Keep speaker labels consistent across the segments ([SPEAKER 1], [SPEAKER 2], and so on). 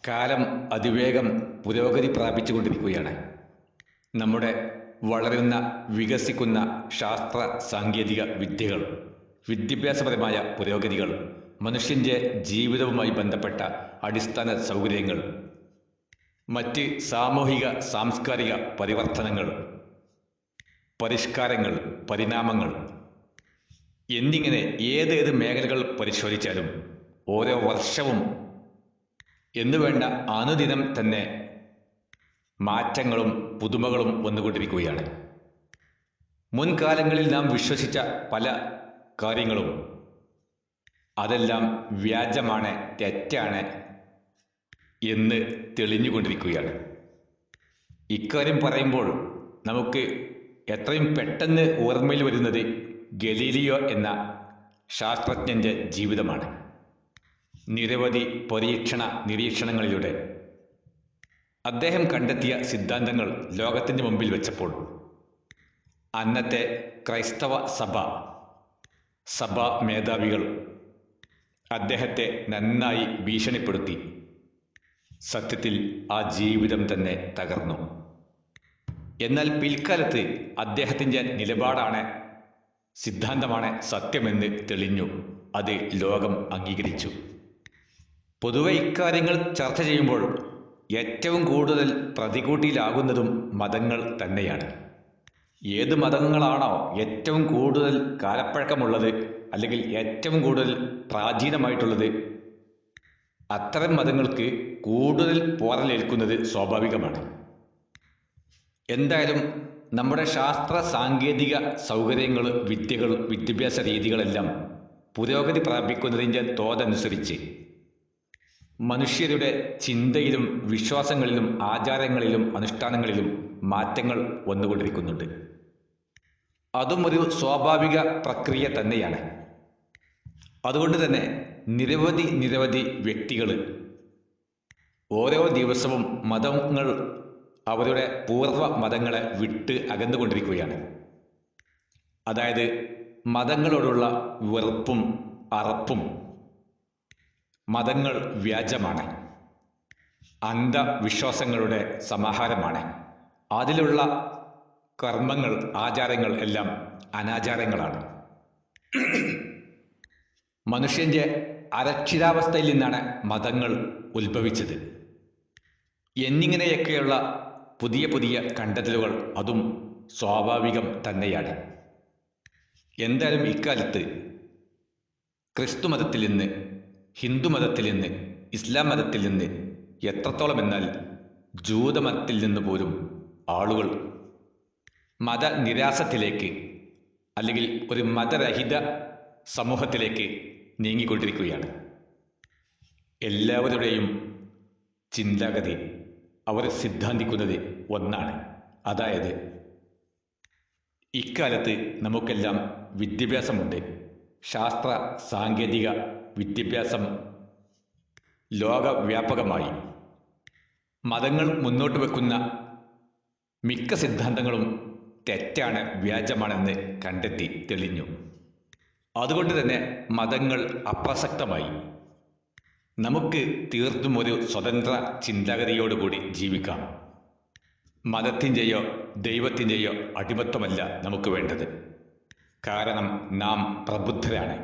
[SPEAKER 1] കാലം അതിവേഗം പുരോഗതി പ്രാപിച്ചുകൊണ്ടിരിക്കുകയാണ്. നമ്മുടെ വളരുന്ന വികസിക്കുന്ന ശാസ്ത്ര സാങ്കേതിക വിദ്യകൾ, വിദ്യാഭ്യാസപരമായ പുരോഗതികൾ, മനുഷ്യൻ്റെ ജീവിതവുമായി ബന്ധപ്പെട്ട അടിസ്ഥാന സൗകര്യങ്ങൾ, മറ്റ് സാമൂഹിക സാംസ്കാരിക പരിവർത്തനങ്ങൾ, പരിഷ്കാരങ്ങൾ, പരിണാമങ്ങൾ എന്നിങ്ങനെ ഏതേത് മേഖലകൾ പരിശോധിച്ചാലും ഓരോ വർഷവും എന്നുവേണ്ട അനുദിനം തന്നെ മാറ്റങ്ങളും പുതുമകളും വന്നുകൊണ്ടിരിക്കുകയാണ്. മുൻകാലങ്ങളിൽ നാം വിശ്വസിച്ച പല കാര്യങ്ങളും അതെല്ലാം വ്യാജമാണ്, തെറ്റാണ് എന്ന് തെളിഞ്ഞുകൊണ്ടിരിക്കുകയാണ്. ഇക്കാര്യം പറയുമ്പോൾ നമുക്ക് എത്രയും പെട്ടെന്ന് ഓർമ്മയിൽ വരുന്നത് ഗലീലിയോ എന്ന ശാസ്ത്രജ്ഞൻ്റെ ജീവിതമാണ്. നിരവധി നിരീക്ഷണങ്ങളിലൂടെ അദ്ദേഹം കണ്ടെത്തിയ സിദ്ധാന്തങ്ങൾ ലോകത്തിൻ്റെ മുമ്പിൽ വെച്ചപ്പോൾ അന്നത്തെ ക്രൈസ്തവ സഭാ മേധാവികൾ അദ്ദേഹത്തെ നന്നായി ഭീഷണിപ്പെടുത്തി. സത്യത്തിൽ ആ ജീവിതം തന്നെ തകർന്നു. എന്നാൽ പിൽക്കാലത്ത് അദ്ദേഹത്തിൻ്റെ നിലപാടാണ്, സിദ്ധാന്തമാണ് സത്യമെന്ന് തെളിഞ്ഞു. അത് ലോകം അംഗീകരിച്ചു. പൊതുവെ ഇക്കാര്യങ്ങൾ ചർച്ച ചെയ്യുമ്പോൾ ഏറ്റവും കൂടുതൽ പ്രതികൂട്ടിയിലാകുന്നതും മതങ്ങൾ തന്നെയാണ്. ഏത് മതങ്ങളാണോ ഏറ്റവും കൂടുതൽ കാലപ്പഴക്കമുള്ളത് അല്ലെങ്കിൽ ഏറ്റവും കൂടുതൽ പ്രാചീനമായിട്ടുള്ളത്, അത്തരം മതങ്ങൾക്ക് കൂടുതൽ പോറലേൽക്കുന്നത് സ്വാഭാവികമാണ്. എന്തായാലും നമ്മുടെ ശാസ്ത്ര സാങ്കേതിക സൗകര്യങ്ങൾ, വിദ്യകൾ, വിദ്യാഭ്യാസ രീതികളെല്ലാം പുരോഗതി പ്രാപിക്കുന്നതിൻ്റെ തോതനുസരിച്ച് മനുഷ്യരുടെ ചിന്തയിലും വിശ്വാസങ്ങളിലും ആചാരങ്ങളിലും അനുഷ്ഠാനങ്ങളിലും മാറ്റങ്ങൾ വന്നുകൊണ്ടിരിക്കുന്നുണ്ട്. അതും ഒരു സ്വാഭാവിക പ്രക്രിയ തന്നെയാണ്. അതുകൊണ്ട് തന്നെ നിരവധി വ്യക്തികൾ ഓരോ ദിവസവും മതങ്ങൾ അവരുടെ പൂർവ്വ മതങ്ങളെ വിട്ട് അകന്നുകൊണ്ടിരിക്കുകയാണ്. അതായത് മതങ്ങളോടുള്ള വെറുപ്പും അറപ്പും. മതങ്ങൾ വ്യാജമാണ്, അന്ധവിശ്വാസങ്ങളുടെ സമാഹാരമാണ്. അതിലുള്ള കർമ്മങ്ങൾ, ആചാരങ്ങൾ എല്ലാം അനാചാരങ്ങളാണ്. മനുഷ്യൻ്റെ അരക്ഷിതാവസ്ഥയിൽ നിന്നാണ് മതങ്ങൾ ഉത്ഭവിച്ചത് എന്നിങ്ങനെയൊക്കെയുള്ള പുതിയ കണ്ടെത്തലുകൾ അതും സ്വാഭാവികം തന്നെയാണ്. എന്തായാലും ഇക്കാലത്ത് ക്രിസ്തു മതത്തിൽ നിന്ന്, ഹിന്ദു മതത്തിൽ നിന്ന്, ഇസ്ലാം മതത്തിൽ നിന്ന്, എത്രത്തോളം എന്നാൽ ജൂതമതത്തിൽ നിന്ന് പോലും ആളുകൾ മതനിരാസത്തിലേക്ക് അല്ലെങ്കിൽ ഒരു മതരഹിത സമൂഹത്തിലേക്ക് നീങ്ങിക്കൊണ്ടിരിക്കുകയാണ്. എല്ലാവരുടെയും ചിന്താഗതി, അവർ സിദ്ധാന്തിക്കുന്നത് ഒന്നാണ്. അതായത് ഇക്കാലത്ത് നമുക്കെല്ലാം വിദ്യാഭ്യാസമുണ്ട്. ശാസ്ത്ര സാങ്കേതിക വിദ്യാഭ്യാസം ലോകവ്യാപകമായി. മതങ്ങൾ മുന്നോട്ട് വെക്കുന്ന മിക്ക സിദ്ധാന്തങ്ങളും തെറ്റാണ്, വ്യാജമാണെന്ന് കണ്ടെത്തി തെളിഞ്ഞു. അതുകൊണ്ട് തന്നെ മതങ്ങൾ അപ്രസക്തമായി. നമുക്ക് തീർത്തും ഒരു സ്വതന്ത്ര ചിന്താഗതിയോടുകൂടി ജീവിക്കാം. മതത്തിൻ്റെയോ ദൈവത്തിൻ്റെയോ അടിമത്വമല്ല നമുക്ക് വേണ്ടത്. കാരണം നാം പ്രബുദ്ധരാണ്.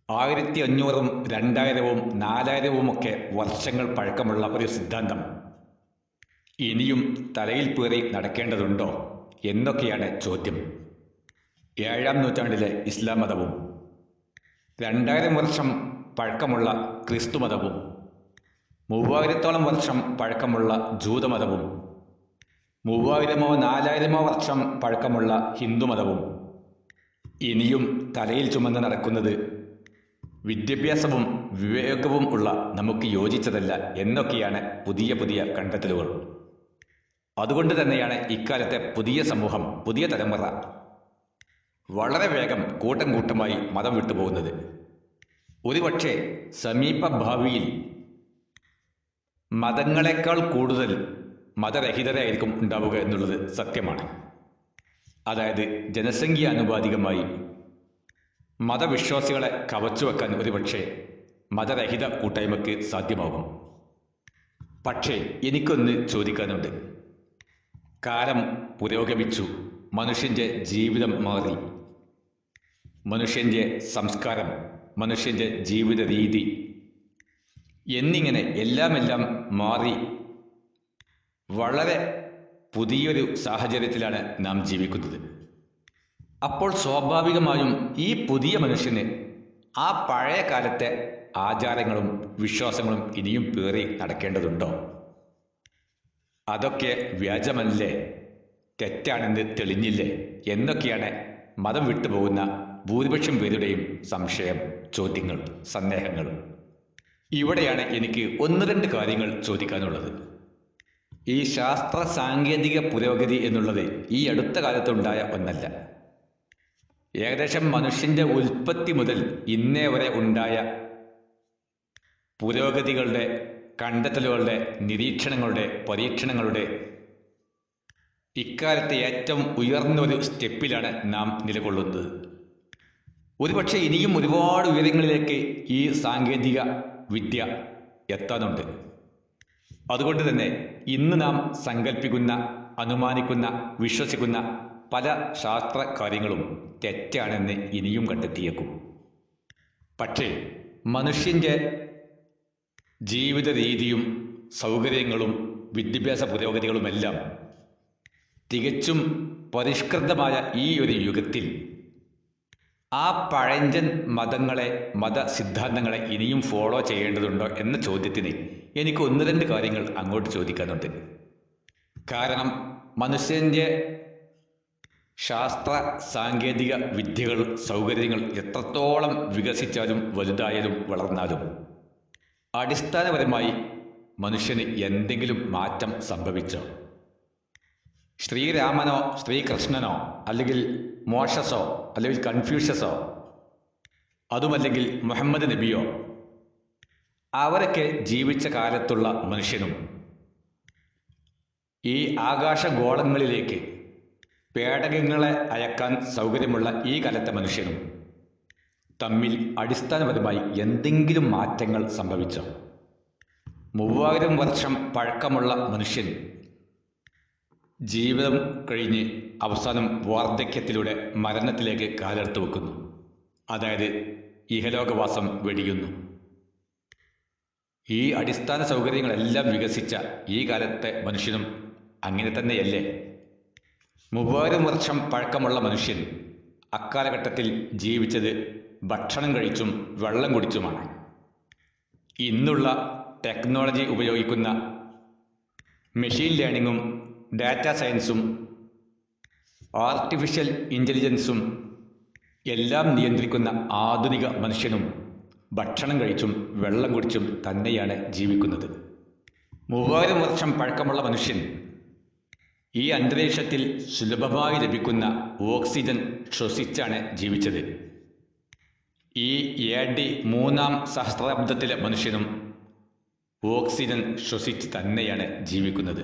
[SPEAKER 1] 1500ഉം 2000ഉം 4000ഉം ഒക്കെ വർഷങ്ങൾ പഴക്കമുള്ള ഒരു സിദ്ധാന്തം ഇനിയും തലയിൽ പേറി നടക്കേണ്ടതുണ്ടോ എന്നൊക്കെയാണ് ചോദ്യം. 7-ാം നൂറ്റാണ്ടിലെ ഇസ്ലാം മതവും 2000 വർഷം പഴക്കമുള്ള ക്രിസ്തു മതവും 3000ഓളം വർഷം പഴക്കമുള്ള ജൂതമതവും 3000മോ 4000മോ വർഷം പഴക്കമുള്ള ഹിന്ദുമതവും ഇനിയും തലയിൽ ചുമന്ന് നടക്കുന്നത് വിദ്യാഭ്യാസവും വിവേകവും ഉള്ള നമുക്ക് യോജിച്ചതല്ല എന്നൊക്കെയാണ് പുതിയ കണ്ടെത്തലുകൾ. അതുകൊണ്ട് തന്നെയാണ് ഇക്കാലത്തെ പുതിയ സമൂഹം, പുതിയ തലമുറ വളരെ വേഗം കൂട്ടമായി മതം വിട്ടുപോകുന്നത്. ഒരുപക്ഷെ സമീപ ഭാവിയിൽ മതങ്ങളെക്കാൾ കൂടുതൽ മതരഹിതരായിരിക്കും ഉണ്ടാവുക എന്നുള്ളത് സത്യമാണ്. അതായത് ജനസംഖ്യാനുപാതികമായി മതവിശ്വാസികളെ കവച്ചുവെക്കാൻ ഒരുപക്ഷെ മതരഹിത കൂട്ടായ്മയ്ക്ക് സാധ്യമാകും. പക്ഷേ എനിക്കൊന്ന് ചോദിക്കാനുണ്ട്. കാലം പുരോഗമിച്ചു, മനുഷ്യൻ്റെ ജീവിതം മാറി, മനുഷ്യൻ്റെ സംസ്കാരം, മനുഷ്യൻ്റെ ജീവിത രീതി എന്നിങ്ങനെ എല്ലാം മാറി വളരെ പുതിയൊരു സാഹചര്യത്തിലാണ് നാം ജീവിക്കുന്നത്. അപ്പോൾ സ്വാഭാവികമായും ഈ പുതിയ മനുഷ്യന് ആ പഴയ കാലത്തെ ആചാരങ്ങളും വിശ്വാസങ്ങളും ഇനിയും പേറി നടക്കേണ്ടതുണ്ടോ? അതൊക്കെ വ്യാജമല്ലേ, തെറ്റാണെന്ന് തെളിഞ്ഞില്ലേ എന്നൊക്കെയാണ് മതം വിട്ടുപോകുന്ന ഭൂരിപക്ഷം പേരുടെയും സംശയം, ചോദ്യങ്ങൾ, സന്ദേഹങ്ങൾ. ഇവിടെയാണ് എനിക്ക് ഒന്ന് രണ്ട് കാര്യങ്ങൾ ചോദിക്കാനുള്ളത്. ഈ ശാസ്ത്ര സാങ്കേതിക പുരോഗതി എന്നുള്ളത് ഈ അടുത്ത കാലത്തുണ്ടായ ഒന്നല്ല. ഏകദേശം മനുഷ്യൻ്റെ ഉൽപ്പത്തി മുതൽ ഇന്നേ വരെ ഉണ്ടായ പുരോഗതികളുടെ, കണ്ടെത്തലുകളുടെ, നിരീക്ഷണങ്ങളുടെ, പരീക്ഷണങ്ങളുടെ ഇക്കാലത്തെ ഏറ്റവും ഉയർന്ന ഒരു സ്റ്റെപ്പിലാണ് നാം നിലകൊള്ളുന്നത്. ഒരുപക്ഷെ ഇനിയും ഒരുപാട് ഉയരങ്ങളിലേക്ക് ഈ സാങ്കേതിക വിദ്യ എത്താനുണ്ട്. അതുകൊണ്ട് തന്നെ ഇന്ന് നാം സങ്കല്പിക്കുന്ന, അനുമാനിക്കുന്ന, വിശ്വസിക്കുന്ന പല ശാസ്ത്ര കാര്യങ്ങളും തെറ്റാണെന്ന് ഇനിയും കണ്ടെത്തിയേക്കും. പക്ഷേ മനുഷ്യൻ്റെ ജീവിത രീതിയും സൗകര്യങ്ങളും വിദ്യാഭ്യാസ പുരോഗതികളുമെല്ലാം തികച്ചും പരിഷ്കൃതമായ ഈ ഒരു യുഗത്തിൽ ആ പഴഞ്ചൻ മതങ്ങളെ, മതസിദ്ധാന്തങ്ങളെ ഇനിയും ഫോളോ ചെയ്യേണ്ടതുണ്ടോ എന്ന ചോദ്യത്തിന് എനിക്ക് ഒന്ന് രണ്ട് കാര്യങ്ങൾ അങ്ങോട്ട് ചോദിക്കാനുണ്ട്. കാരണം മനുഷ്യൻ്റെ ശാസ്ത്ര സാങ്കേതിക വിദ്യകൾ, സൗകര്യങ്ങൾ എത്രത്തോളം വികസിച്ചാലും വലുതായാലും വളർന്നാലും അടിസ്ഥാനപരമായി മനുഷ്യന് എന്തെങ്കിലും മാറ്റം സംഭവിച്ചോ? ശ്രീരാമനോ ശ്രീകൃഷ്ണനോ അല്ലെങ്കിൽ മോശസോ അല്ലെങ്കിൽ കൺഫ്യൂഷ്യസോ അതുമല്ലെങ്കിൽ മുഹമ്മദ് നബിയോ അവരൊക്കെ ജീവിച്ച കാലത്തുള്ള മനുഷ്യനും ഈ ആകാശഗോളങ്ങളിലേക്ക് പേടകങ്ങളെ അയക്കാൻ സൗകര്യമുള്ള ഈ കാലത്തെ മനുഷ്യനും തമ്മിൽ അടിസ്ഥാനപരമായി എന്തെങ്കിലും മാറ്റങ്ങൾ സംഭവിച്ചോ? 3000 വർഷം പഴക്കമുള്ള മനുഷ്യൻ ജീവിതം കഴിഞ്ഞ് അവസാനം വാർദ്ധക്യത്തിലൂടെ മരണത്തിലേക്ക് കാലെടുത്ത് വെക്കുന്നു. അതായത് ഇഹലോകവാസം വെടിയുന്നു. ഈ അടിസ്ഥാന സൗകര്യങ്ങളെല്ലാം വികസിച്ച ഈ കാലത്തെ മനുഷ്യനും അങ്ങനെ തന്നെയല്ലേ? 3000 വർഷം പഴക്കമുള്ള മനുഷ്യൻ അക്കാലഘട്ടത്തിൽ ജീവിച്ചത് ഭക്ഷണം കഴിച്ചും വെള്ളം കുടിച്ചുമാണ്. ഇന്നുള്ള ടെക്നോളജി ഉപയോഗിക്കുന്ന മെഷീൻ ലേണിങ്ങും ഡാറ്റാ സയൻസും ആർട്ടിഫിഷ്യൽ ഇൻ്റലിജൻസും എല്ലാം നിയന്ത്രിക്കുന്ന ആധുനിക മനുഷ്യനും ഭക്ഷണം കഴിച്ചും വെള്ളം കുടിച്ചും തന്നെയാണ് ജീവിക്കുന്നത്. 3000 വർഷം പഴക്കമുള്ള മനുഷ്യൻ ഈ അന്തരീക്ഷത്തിൽ സുലഭമായി ലഭിക്കുന്ന ഓക്സിജൻ ശ്വസിച്ചാണ് ജീവിച്ചത്. ഈ AD 3-ാം സഹസ്രാബ്ദത്തിലെ മനുഷ്യനും ഓക്സിജൻ ശ്വസിച്ച് തന്നെയാണ് ജീവിക്കുന്നത്.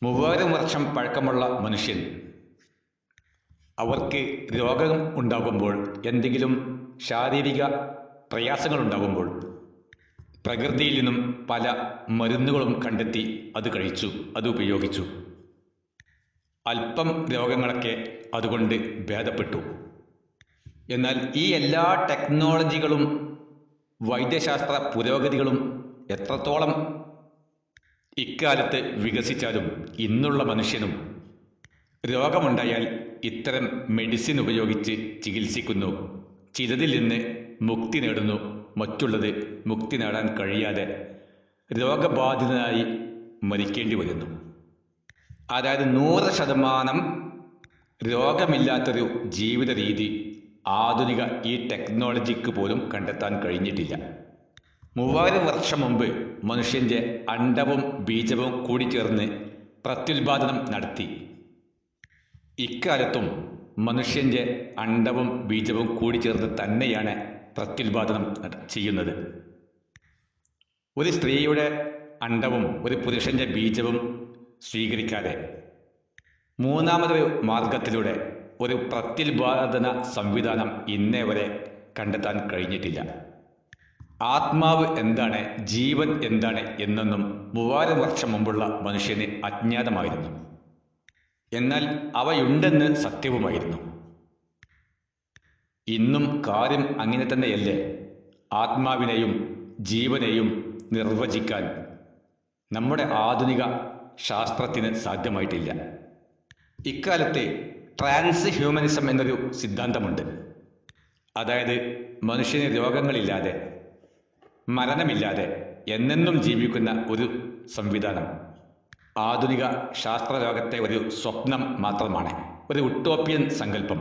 [SPEAKER 1] 3000 വർഷം പഴക്കമുള്ള മനുഷ്യൻ അവർക്ക് രോഗം ഉണ്ടാകുമ്പോൾ, എന്തെങ്കിലും ശാരീരിക പ്രയാസങ്ങൾ ഉണ്ടാകുമ്പോൾ പ്രകൃതിയിൽ നിന്നും പല മരുന്നുകളും കണ്ടെത്തി അത് കഴിച്ചു, അത് ഉപയോഗിച്ചു. അല്പം രോഗങ്ങളൊക്കെ അതുകൊണ്ട് ഭേദപ്പെട്ടു. എന്നാൽ ഈ എല്ലാ ടെക്നോളജികളും വൈദ്യശാസ്ത്ര പുരോഗതികളും എത്രത്തോളം ഇക്കാലത്ത് വികസിച്ചാലും ഇന്നുള്ള മനുഷ്യനും രോഗമുണ്ടായാൽ ഇത്തരം മെഡിസിൻ ഉപയോഗിച്ച് ചികിത്സിക്കുന്നു. ചിലതിൽ നിന്ന് മുക്തി നേടുന്നു, മറ്റുള്ളത് മുക്തി നേടാൻ കഴിയാതെ രോഗബാധിതനായി മരിക്കേണ്ടി വരുന്നു. അതായത് 100% രോഗമില്ലാത്തൊരു ജീവിത രീതി ആധുനിക ഈ ടെക്നോളജിക്ക് പോലും കണ്ടെത്താൻ കഴിഞ്ഞിട്ടില്ല. 3000 വർഷം മുമ്പ് മനുഷ്യൻ്റെ അണ്ഡവും ബീജവും കൂടിച്ചേർന്ന് പ്രത്യുൽപാദനം നടത്തി. ഇക്കാലത്തും മനുഷ്യൻ്റെ അണ്ഡവും ബീജവും കൂടിച്ചേർന്ന് തന്നെയാണ് പ്രത്യുൽപാദനം ചെയ്യുന്നത്. ഒരു സ്ത്രീയുടെ അണ്ഡവും ഒരു പുരുഷൻ്റെ ബീജവും സ്വീകരിക്കാതെ മൂന്നാമതൊരു മാർഗത്തിലൂടെ ഒരു പ്രത്യുൽപാദന സംവിധാനം ഇന്നേ വരെ കണ്ടെത്താൻ കഴിഞ്ഞിട്ടില്ല. ആത്മാവ് എന്താണ്, ജീവൻ എന്താണ് എന്നൊന്നും 3000 വർഷം മുമ്പുള്ള മനുഷ്യന് അജ്ഞാതമായിരുന്നു. എന്നാൽ അവയുണ്ടെന്ന് സത്യവുമായിരുന്നു. ഇന്നും കാര്യം അങ്ങനെ തന്നെയല്ലേ? ആത്മാവിനെയും ജീവനെയും നിർവചിക്കാൻ നമ്മുടെ ആധുനിക ശാസ്ത്രത്തിന് സാധ്യമായിട്ടില്ല. ഇക്കാലത്തെ ട്രാൻസ് ഹ്യൂമനിസം എന്നൊരു സിദ്ധാന്തമുണ്ട്. അതായത് മനുഷ്യന് രോഗങ്ങളില്ലാതെ, മരണമില്ലാതെ എന്നെന്നും ജീവിക്കുന്ന ഒരു സംവിധാനം ആധുനിക ശാസ്ത്രലോകത്തെ ഒരു സ്വപ്നം മാത്രമാണ്, ഒരു ഉട്ടോപ്യൻ സങ്കല്പം.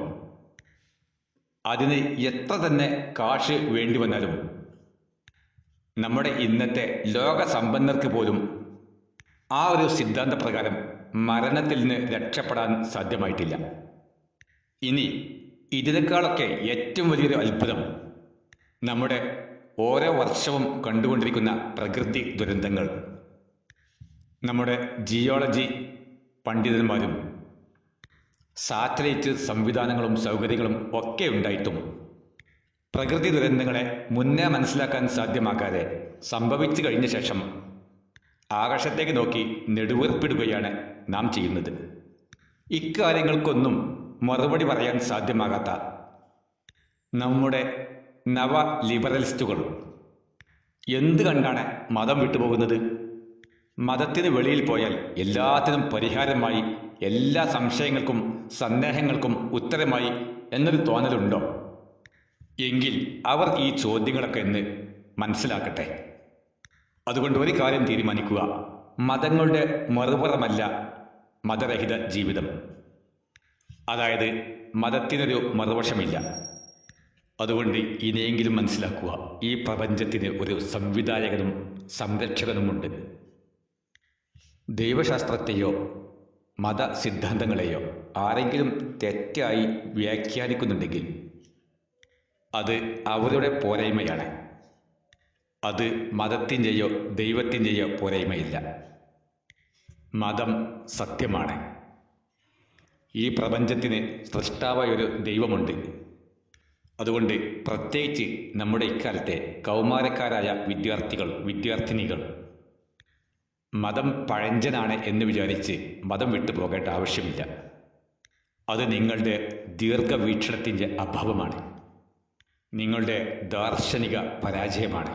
[SPEAKER 1] അതിന് എത്ര തന്നെ കാശ് വേണ്ടി വന്നാലും നമ്മുടെ ഇന്നത്തെ ലോക സമ്പന്നർക്ക് പോലും ആ ഒരു സിദ്ധാന്തപ്രകാരം മരണത്തിൽ നിന്ന് രക്ഷപ്പെടാൻ സാധ്യമായിട്ടില്ല. ഇനി ഇതിനേക്കാളൊക്കെ ഏറ്റവും വലിയൊരു അത്ഭുതം നമ്മുടെ ഓരോ വർഷവും കണ്ടുകൊണ്ടിരിക്കുന്ന പ്രകൃതി ദുരന്തങ്ങൾ. നമ്മുടെ ജിയോളജി പണ്ഡിതന്മാരും സാറ്റലൈറ്റ് സംവിധാനങ്ങളും സൗകര്യങ്ങളും ഒക്കെ ഉണ്ടായിട്ടും പ്രകൃതി ദുരന്തങ്ങളെ മുന്നേ മനസ്സിലാക്കാൻ സാധ്യമാക്കാതെ സംഭവിച്ചു കഴിഞ്ഞ ശേഷം ആകാശത്തേക്ക് നോക്കി നെടുവീർപ്പിടുകയാണ് നാം ചെയ്യുന്നത്. ഇക്കാര്യങ്ങൾക്കൊന്നും മറുപടി പറയാൻ സാധ്യമാകാത്ത നമ്മുടെ നവ ലിബറലിസ്റ്റുകൾ എന്ത് കണ്ടാണ് മതം വിട്ടുപോകുന്നത്? മതത്തിന് വെളിയിൽ പോയാൽ എല്ലാത്തിനും പരിഹാരമായി, എല്ലാ സംശയങ്ങൾക്കും സന്ദേഹങ്ങൾക്കും ഉത്തരമായി എന്നൊരു തോന്നലുണ്ടോ? എങ്കിൽ അവർ ഈ ചോദ്യങ്ങളൊക്കെ എന്ന് മനസ്സിലാക്കട്ടെ. അതുകൊണ്ട് ഒരു കാര്യം തീരുമാനിക്കുക: മതങ്ങളുടെ മറുപുറമല്ല മതരഹിത ജീവിതം. അതായത് മതത്തിനൊരു മറുവശമില്ല. അതുകൊണ്ട് ഇനിയെങ്കിലും മനസ്സിലാക്കുക, ഈ പ്രപഞ്ചത്തിന് ഒരു സംവിധായകനും സംരക്ഷകനുമുണ്ട്. ദൈവശാസ്ത്രത്തെയോ മതസിദ്ധാന്തങ്ങളെയോ ആരെങ്കിലും തെറ്റായി വ്യാഖ്യാനിക്കുന്നുണ്ടെങ്കിൽ അത് അവരുടെ പോരായ്മയാണ്. അത് മതത്തിൻ്റെയോ ദൈവത്തിൻ്റെയോ പോരായ്മയില്ല. മതം സത്യമാണ്. ഈ പ്രപഞ്ചത്തിന് സൃഷ്ടാവായ ഒരു ദൈവമുണ്ട്. അതുകൊണ്ട് പ്രത്യേകിച്ച് നമ്മുടെ ഇക്കാലത്തെ കൗമാരക്കാരായ വിദ്യാർത്ഥിനികൾ മതം പഴഞ്ചനാണ് എന്ന് വിചാരിച്ച് മതം വിട്ടു പോകേണ്ട ആവശ്യമില്ല. അത് നിങ്ങളുടെ ദീർഘവീക്ഷണത്തിൻ്റെ അഭാവമാണ്, നിങ്ങളുടെ ദാർശനിക പരാജയമാണ്.